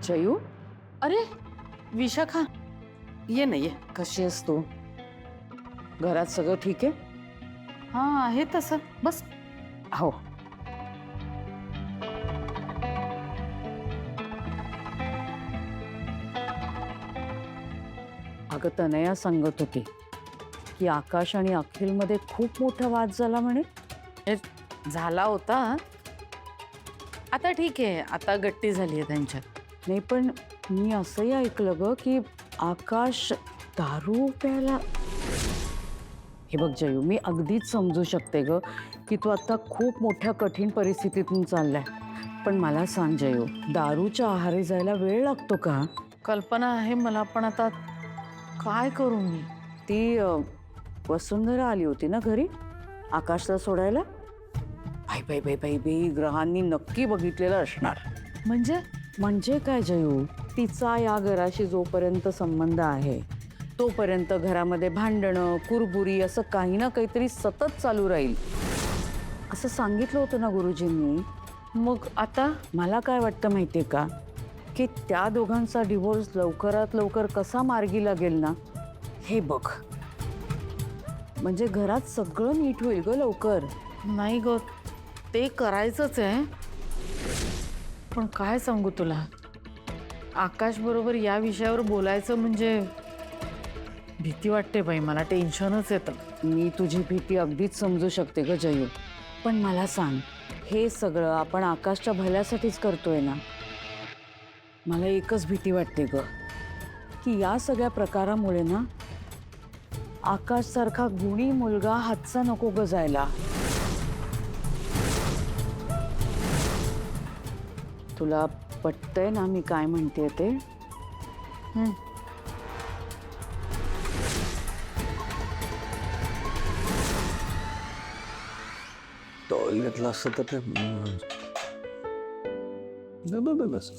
जयू, अरे विशाखा, ये ना ये. कशी आहेस तू? घरात सगळं ठीक आहे? हा आहे तसं, बस. हो. अगं तनया सांगत होती की आकाश आणि अखिल मध्ये खूप मोठा वाद झाला म्हणे. झाला होता, आता ठीक आहे, आता गट्टी झाली आहे त्यांच्यात. नाही पण मी असंही ऐकलं ग की आकाश दारू प्यायला. हे बघ जयू, मी अगदीच समजू शकते ग की तू आता खूप मोठ्या कठीण परिस्थितीतून चाललाय, पण मला सांग जयू, दारूच्या आहारी जायला वेळ लागतो का? कल्पना आहे मला, पण आता काय करू मी? ती वसुंधरा आली होती ना घरी आकाशला सोडायला. बाई बाई बाई बाई बाई, ग्रहांनी नक्की बघितलेलं असणार. म्हणजे काय जयू, तिचा या घराशी जोपर्यंत संबंध आहे तोपर्यंत घरामध्ये भांडणं, कुरबुरी असं काही ना काहीतरी सतत चालू राहील असं सांगितलं होतं ना गुरुजींनी. मग आता मला काय वाटतं माहितीये का, की त्या दोघांचा डिवोर्स लवकरात लवकर कसा मार्गी लागेल ना, हे बघ. म्हणजे घरात सगळं नीट होईल ग लवकर. नाही ग, ते करायचंच आहे, पण काय सांगू तुला, आकाश बरोबर या विषयावर बोलायचं म्हणजे भीती वाटते बाई, मला टेन्शनच येतं. मी तुझी भीती अगदीच समजू शकते ग जयू, पण मला सांग, हे सगळं आपण आकाशच्या भल्यासाठीच करतोय ना. मला एकच भीती वाटते ग की या सगळ्या प्रकारामुळे ना आकाश सारखा गुणी मुलगा हातचा नको ग जायला. तुला पटतंय ना मी काय म्हणते ते? टॉयलेटला असतं तर ते बस.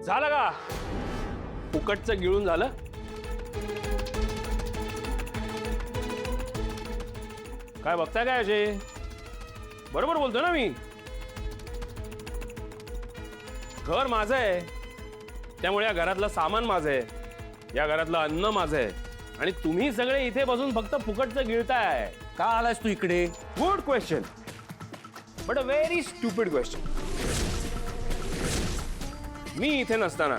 झालं का फुकटचं गिळून झालं? काय बघताय काय अजय? बरोबर बोलतो ना मी? घर माझं आहे, त्यामुळे या घरातलं सामान माझं आहे, या घरातलं अन्न माझं आहे, आणि तुम्ही सगळे इथे बसून फक्त फुकटचं गिळताय. का आलास तू इकडे? Good question, but a very stupid question. मी इथे नसताना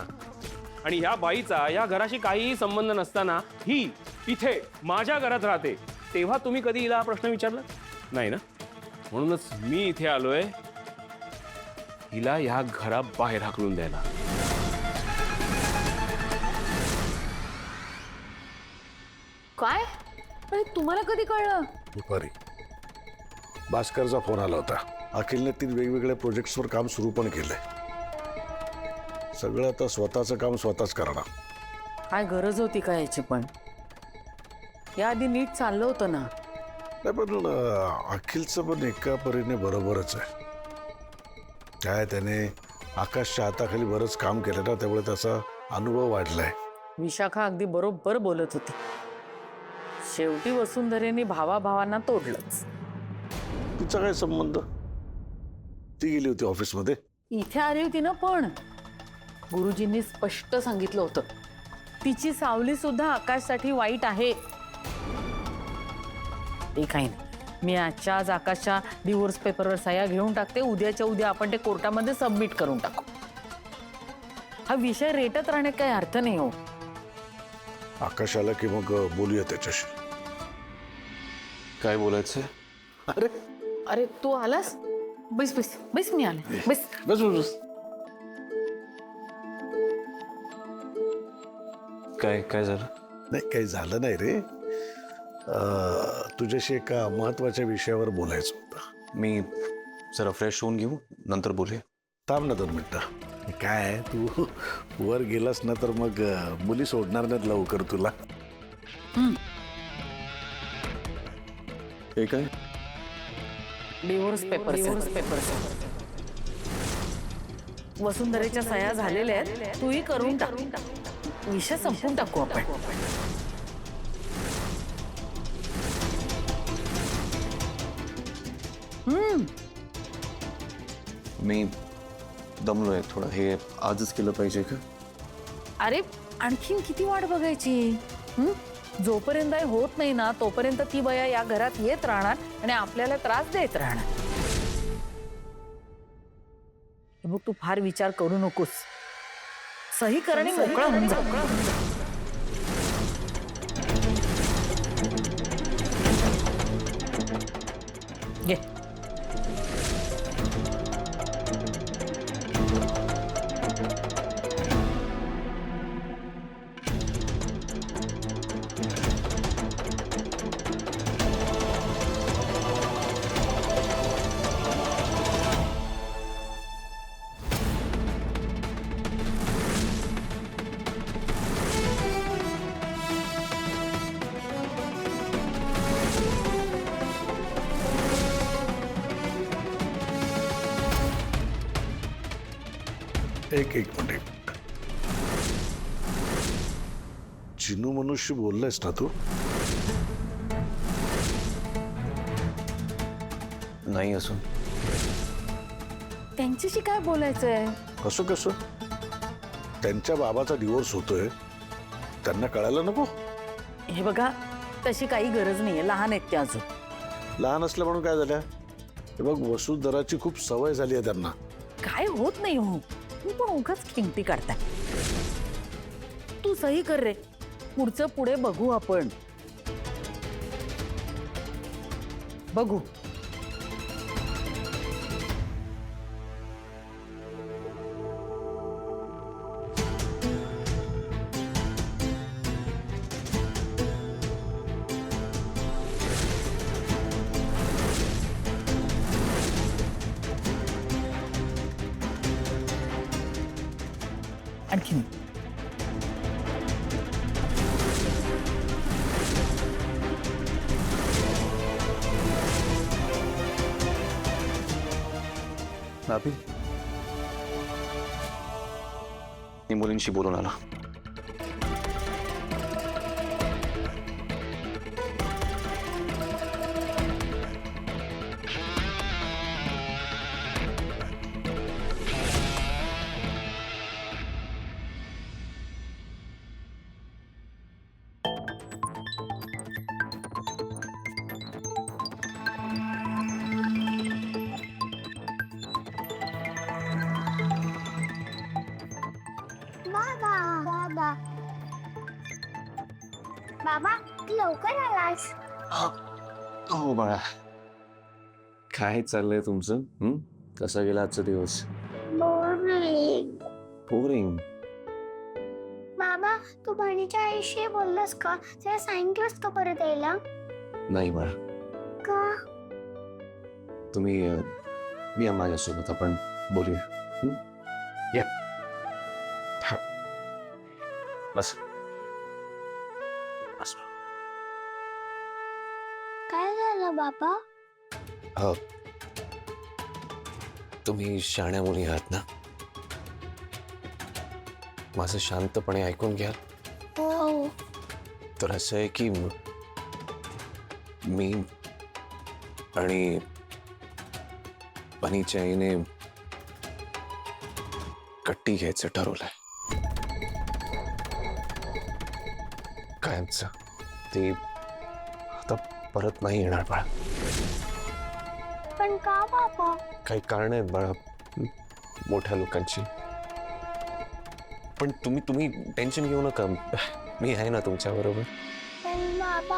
आणि ह्या बाईचा या घराशी काहीही संबंध नसताना ही इथे माझ्या घरात राहते, तेव्हा तुम्ही कधी हिला हा प्रश्न विचारला नाही ना? म्हणूनच मी इथे आलोय हिला ह्या घराबाहेर हाकलून द्यायला. काय? अरे तुम्हाला कधी कळलं? दुपारी भास्करचा फोन आला होता. अखिलने 3 वेगवेगळ्या प्रोजेक्ट्सवर काम सुरू पण केलंय. सगळं आता स्वतःचं काम स्वतःच करणार. काय गरज होती का याची? पण याआधी नीट चाललं होतं ना. नाही पण अखिलचं पण एका परीने बरोबरच आहे. काय त्याने आकाशच्या हाताखाली बरंच काम केलं ना, त्यामुळे त्याचा अनुभव वाढलाय. विशाखा अगदी बरोबर बोलत होती. शेवटी वसुंधरेने भावाभावांना तोडलंच. तिचा काय संबंध? ती गेली होती ऑफिसमध्ये. इथे आली होती ना, पण गुरुजींनी स्पष्ट सांगितलं होतं तिची सावली सुद्धा आकाशसाठी वाईट आहे. ते काही नाही, मी आजच्या आज आकाशच्या डिवोर्स पेपरवर सह्या घेऊन टाकते. उद्याच्या उद्या आपण ते कोर्टामध्ये सबमिट करून टाकू. हा विषय रेटत राहण्यात काही अर्थ नाही हो. आकाश आला की मग बोलूया त्याच्याशी. काय बोलायचंय? अरे अरे तू आलास? बस बस बस, मी आले. बस बस बस. काय झालं? नाही काही झालं नाही रे. तुझ्याशी एका महत्वाच्या विषयावर बोलायचं होतं. मी जरा फ्रेश होऊन घेऊ, नंतर बोलूया. थांब ना 2 मिनिटं. काय तू वर गेलास ना तर मग मुली सोडणार नाहीत लवकर तुला. हे काय? डिवोर्स पेपर वसुंधरेच्या सह्या झालेल्या आहेत, तूही करून टाक. विषय संपून टाकू आपण. मी दमलोय थोडं. हे आजच केलं पाहिजे का? अरे आणखीन किती वाट बघायची? जोपर्यंत हे होत नाही ना तोपर्यंत ती बया या घरात येत राहणार आणि आपल्याला त्रास देत राहणार. हे बघ, तू फार विचार करू नकोस. सही कर आणि मोकळा होऊन जा. घे. एक मिनिट. चिनू मनुष्य बोललायस ना तू? नाही असून त्यांच्याशी काय बोलायचंय? कसं कसं? त्यांच्या बाबाचा डिवोर्स होतोय, त्यांना कळायला नको? हे बघा, तशी काही गरज नाहीये. लहान आहेत ते अजून. लहान असल्या म्हणून काय झालं? हे बघ, वसुधराची खूप सवय झाली आहे त्यांना. काय होत नाही हो. तू पण उगाच खिंगटी काढताय. तू सही कर रे. पुढचं पुढे बघू आपण. बघू. आणखीन भाभी, मी मुलींशी बोलून आला. बाबा बाबा लवकर आलास. हो बाळा, काय चाललंय तुमचं? कसा गेला आजचा दिवस? बोरिंग. बाबा तू बहिणीच्या आईशी बोललास का? त्याला सांगितलंस का परत यायला? नाही बाळा, का? तुम्ही या माझ्यासोबत, आपण बोलूया. या. हा. बस बस. काय झालं बाबा? हो, तुम्ही शहाण्या मुली आहात ना, माझं शांतपणे ऐकून घ्या. हो. तर असं आहे की मी आणि बनीच्या आईने कट्टी घ्यायचं ठरवलंय. कायमचं. ते आता परत नाही येणार बाळा. पण का बाबा? काही कारण आहेत बाळा, मोठ्या लोकांची. पण तुम्ही टेन्शन घेऊ नका, मी आहे ना तुमच्या बरोबर. पण बाबा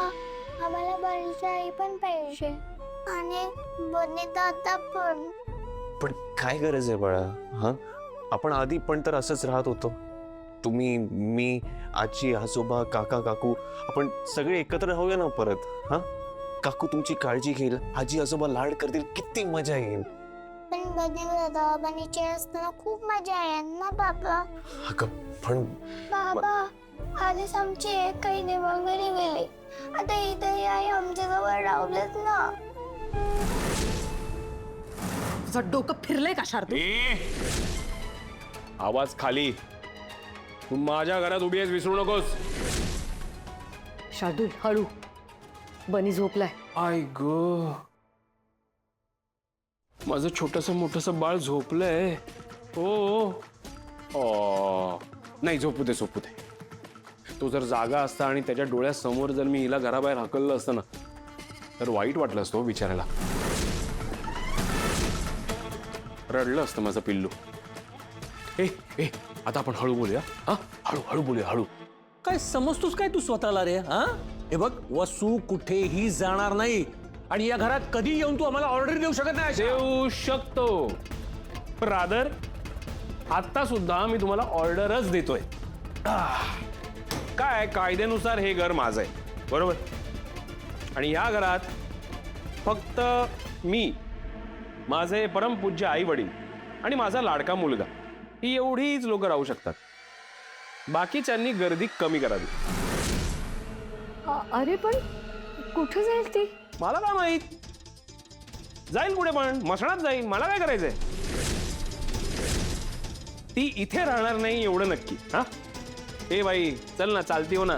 आम्हाला बहिणीची आई पण पाहिजे आणि बनी दादा पण. पण काय गरज आहे बाळा? हा, आपण आधी पण तर असंच राहत होतो. तुम्ही, मी, आजी, आजोबा, काका, काकू, आपण सगळे एकत्र राहूया ना परत. हा, काकू तुमची काळजी घेईल, आजी आजोबा लाड करतील, किती मजा येईल. पण बनी दादा बनीची असताना खूप मजा आहे ना बाबा. अगं पण बाबा आधीच आमची एक काही देवाघरी गेली, आता इथे आई आमच्या जवळ रावलेत ना. तुझं डोकं फिरलंय का शार्दूल? आवाज खाली. तू माझ्या घरात उभी आहेस, विसरू नकोस. शार्दूल हळू. बनी झोपलाय. आय गो, माझं छोटंसं मोठंसं बाळ झोपलंय. ओ नाही, झोपू दे. तो जर जागा असता आणि त्याच्या डोळ्यासमोर जर मी हिला घराबाहेर हाकललं असतं ना, तर वाईट वाटलं असतं बिचारायला. रडलं असतं माझं पिल्लू. ए आता आपण हळू बोलूया. हा, हळू बोलूया, हळू. काय समजतोस काय तू स्वतःला रे? हा, हे बघ, वसू कुठेही जाणार नाही आणि या घरात कधी येऊन तू आम्हाला ऑर्डर देऊ शकत नाही. देऊ शकतो, रादर आता सुद्धा मी तुम्हाला ऑर्डरच देतोय. काय, कायद्यानुसार हे घर माझं आहे, बरोबर? आणि या घरात फक्त मी, माझे परमपूज्य आई वडील आणि माझा लाडका मुलगा, ही एवढीच लोक राहू शकतात. बाकीच्यांनी गर्दी कमी करावी. अरे पण कुठे जाईल ती? मला काय माहित, जाईल पुढे, पण मसणात जाईल. मला काय करायचंय? ती इथे राहणार नाही एवढं नक्की. हा, ए बाई, चल ना, चालती हो ना.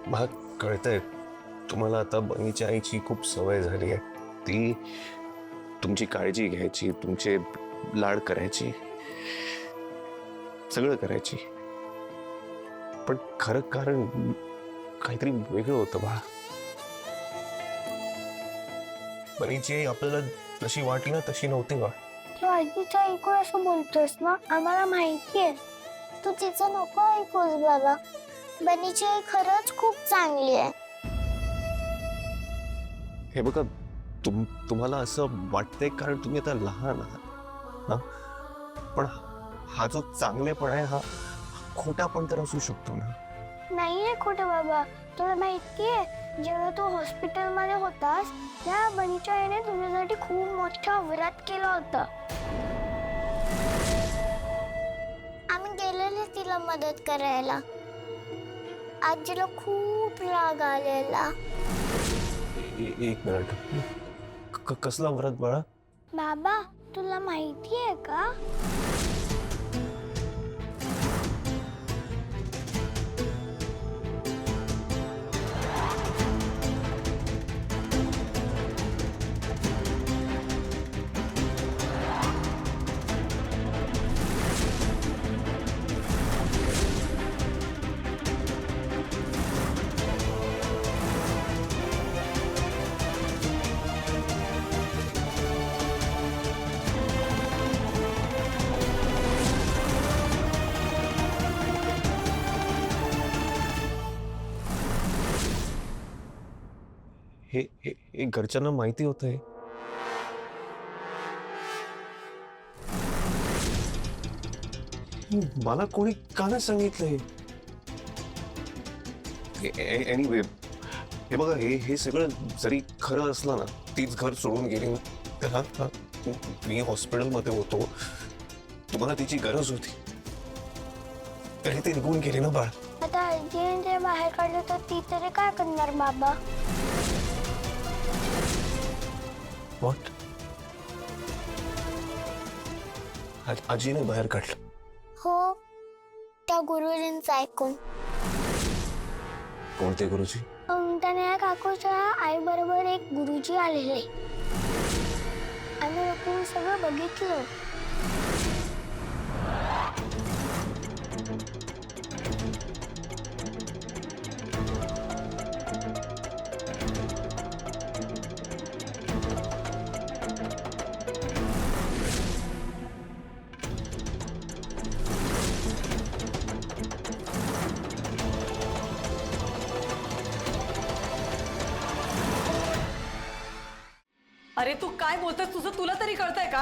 मला कळतंय तुम्हाला आता बनीच्या आईची खूप सवय झाली आहे. ती तुमची काळजी घ्यायची, तुमचे लाड करायची, सगळं करायची. पण खरं कारण काहीतरी वेगळं होतं बाळा. बनीची आई आपल्याला जशी वाटली ना तशी नव्हती बाळा. तू आजीचं ऐकून असं बोलतोस ना, आम्हाला माहितीये. तू तिचं नको ऐकूस बाबा. बनीची आई खरंच खूप चांगली आहे. हे बघा, तुम्हाला असं वाटतंय कारण तुम्ही आता लहान आहात. हा, पण हा जो चांगलेपणा आहे हा खोटा पण तर असू शकतो ना. नाहीये खोटं बाबा. तुला माहितीये, जेव्हा तू हॉस्पिटलमध्ये होतास त्या बनीच्या आईने तुझ्यासाठी खूप मोठा व्रत केलं होतं. आम्ही गेलेले तिला मदत करायला. आजीला खूप राग आलेला. एक मिनिट, कसला व्रत बाळा? बाबा, तुला माहितीये का? हे घरच्यांना माहिती होतंय. मला कोणी का नाही सांगितलंय? एनिवे, हे बघा, हे सगळं जरी खरं असलं ना, तीच घर सोडून गेली ना, तर मी हॉस्पिटलमध्ये होतो, तुम्हाला तिची गरज होती, तरी ती निघून गेली ना बाळ. आता आजीने ते बाहेर काढलं तर ती तरी काय करणार बाबा? व्हॉट? आजीने बाहेर काढलं? हो, त्या गुरुजींचं ऐकून. कोणते गुरुजी? त्याने काकूच्या आई बरोबर एक गुरुजी आलेले. आम्ही लोकांनी सगळं बघितलं. अरे तू काय बोलतोस? तुझं तुला तरी कळतंय का?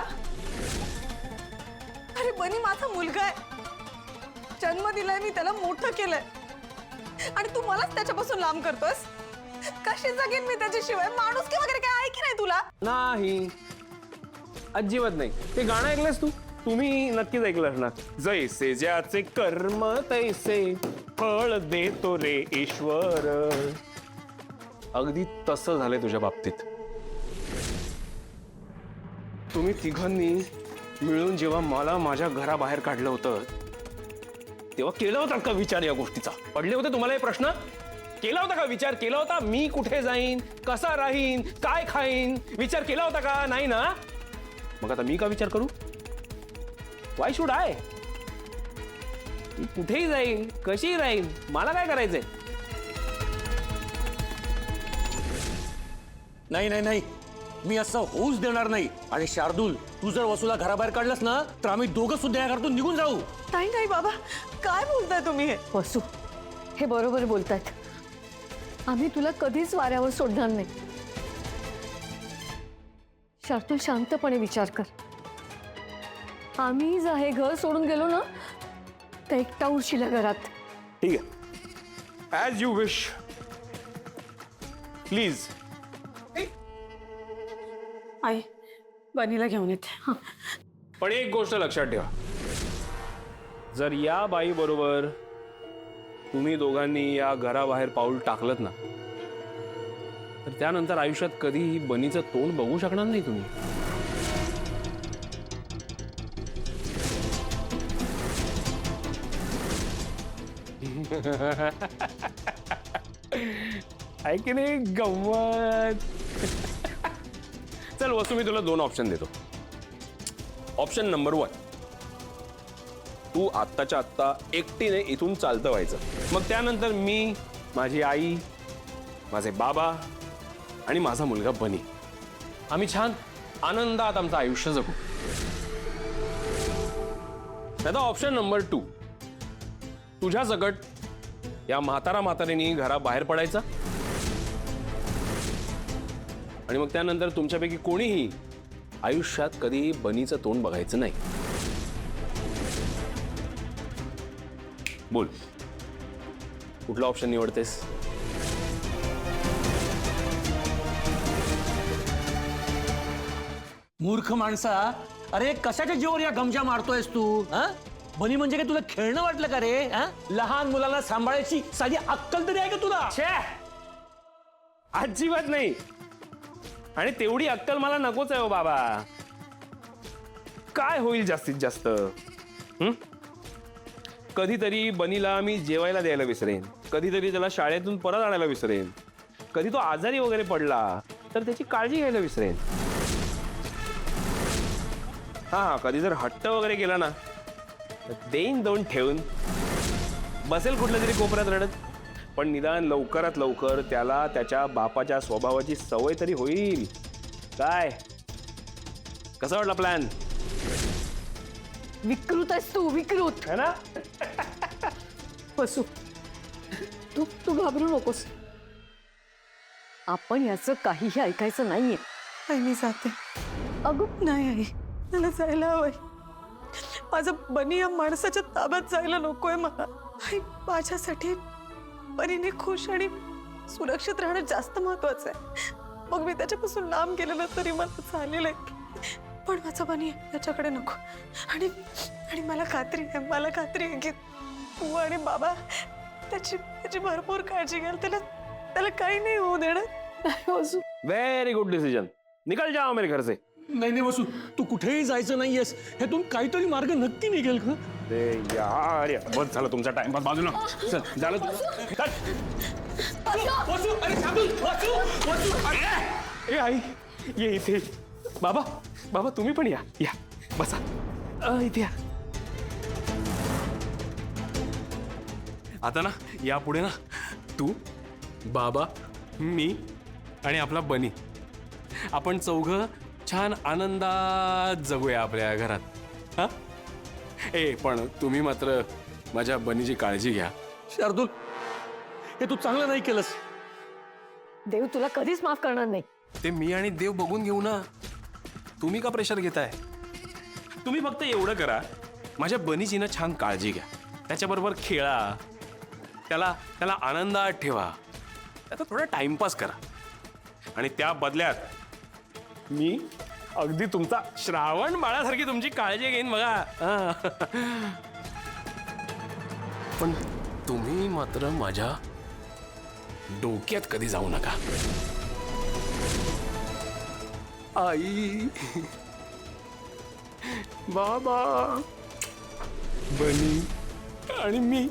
अरे बनी माझा मुलगा आहे, जन्म दिलाय मी, त्याला मोठं केलंय आणि तू मलाच त्याच्यापासून लांब करतोस. कशी जगेन मी त्याच्याशिवाय? माणूस की वगैरे काय आहे की नाही तुला? नाही, अजिबात नाही. ते गाणं ऐकलंस तू? तुम्ही नक्कीच ऐकलं असणार. जैसे ज्याचे कर्म तैसे फळ देतो रे ईश्वर. अगदी तसं झालंय तुझ्या बाबतीत. तुम्ही तिघांनी मिळून जेव्हा मला माझ्या घराबाहेर काढलं होतं, तेव्हा केला होता का विचार या गोष्टीचा? पडले होते तुम्हाला हे प्रश्न? केला होता का विचार? केला होता मी कुठे जाईन, कसा राहीन, काय खाईन? विचार केला होता का? नाही ना? मग आता मी का विचार करू? Why should I? मी कुठेही जाईन, कशीही राहीन, मला काय करायचंय? नाही नाही नाही, मी असं होऊच देणार नाही. आणि शार्दूल, तू जर वसूला घराबाहेर काढलंस ना तर आम्ही दोघं सुद्धा या घरातून निघून जाऊ. नाही नाही बाबा, काय बोलताय तुम्ही हे? वसू, हे बरोबर बोलतायत. आम्ही तुला कधीच वाऱ्यावर सोडणार नाही. शार्दूल, शांतपणे विचार कर. आम्ही जर हे घर सोडून गेलो ना तर एकटा उरशील या घरात. ठीक आहे, ॲज यू विश. प्लीज. आई, बनीला घेऊन येते. हं. पण एक गोष्ट लक्षात ठेवा, जर या बाई बरोबर तुम्ही दोघांनी या घराबाहेर पाऊल टाकलत ना तर त्यानंतर आयुष्यात कधीही बनीचं तोंड बघू शकणार नाही तुम्ही. आहे की नाही गंमत? चल वसू, मी तुला 2 ऑप्शन देतो. ऑप्शन नंबर 1, तू आत्ताच्या आत्ता एकटीने इथून चालतं व्हायचं. मग त्यानंतर मी, माझी आई, माझे बाबा आणि माझा मुलगा बनी, आम्ही छान आनंदात आमचं आयुष्य जगू. त्याचा ऑप्शन नंबर 2, तुझ्या सकट या म्हातारीने घराबाहेर पडायचं आणि मग त्यानंतर तुमच्यापैकी कोणीही आयुष्यात कधी बनीचं तोंड बघायचं नाही. बोल, कुठला ऑप्शन निवडतेस? मूर्ख माणसा, अरे कशाच्या जीवावर या गमजा मारतोयस तू? हा, बनी म्हणजे काय तुला खेळणं वाटलं का रे? हा, लहान मुलाला सांभाळायची साधी अक्कल तरी आहे का तुला? छे, अजिबात नाही. आणि तेवढी अक्कल मला नकोच आहे हो बाबा. काय होईल जास्तीत जास्त? कधीतरी बनीला मी जेवायला द्यायला विसरेन, कधीतरी त्याला शाळेतून परत आणायला विसरेन, कधी तो आजारी वगैरे पडला तर त्याची काळजी घ्यायला विसरेन. हा, कधी जर हट्ट वगैरे केला ना तर देईन 2 ठेवून, बसेल कुठल्या तरी कोपऱ्यात रडत. पण निदान लवकरात लवकर त्याला त्याच्या बापाच्या स्वभावाची सवय तरी होईल. काय, कसा वाटला प्लॅन? विकृत आहेस तू, विकृत. है ना? वसू, तू घाबरू नकोस. आपण याचं काहीही ऐकायचं नाहीये. आई, मी जाते. अगं नाही आई, मला जायला हवंय. माझं बनी या माणसाच्या ताब्यात जायला नकोय मला. आई, माझ्यासाठी बनीने खुश आणि सुरक्षित राहणं जास्त महत्वाचं आहे. मग मी त्याच्यापासून लांब गेलेलं तरी मला चालेल आहे, पण माझा बनी त्याच्याकडे नको. आणि मला खात्री आहे की तू आणि बाबा त्याची भरपूर काळजी घ्याल. त्याला काही नाही होऊ देणार. वसू, व्हेरी गुड डिसिजन. निकल जाओ मेरे घर से. नाही नाही वसू, तू कुठेही जायचं नाहीयेस. ह्यातून काहीतरी मार्ग नक्की निघेल का? अरे यार, बस झालं तुमचा टाइमपास, बाजूला चल. झालं चल. वसू, अरे शार्दूल, वसू, वसू, अरे. ए आई, ये इथे. बाबा तुम्ही पण या बसा. इथे या. आता ना यापुढे ना तू, बाबा, मी आणि आपला बनी, आपण 4 छान आनंदात जगूया आपल्या घरात. हा, पण तुम्ही मात्र माझ्या बनीची काळजी घ्या. शार्दूल, हे तू चांगलं नाही केलंस. देव तुला कधीच माफ करणार नाही. ते मी आणि देव बघून घेऊ ना. तुम्ही का प्रेशर घेताय? तुम्ही फक्त एवढं करा, माझ्या बनीची ना छान काळजी घ्या, त्याच्याबरोबर खेळा, त्याला आनंदात ठेवा, त्याचा थोडा टाइमपास करा. आणि त्या बदल्यात मी अगदी तुमचा श्रावण बाळासारखी तुमची काळजी घेईन बघा. पण तुम्ही मात्र माझ्या डोक्यात कधी जाऊ नका. आई, बाबा, बनी, आणि मी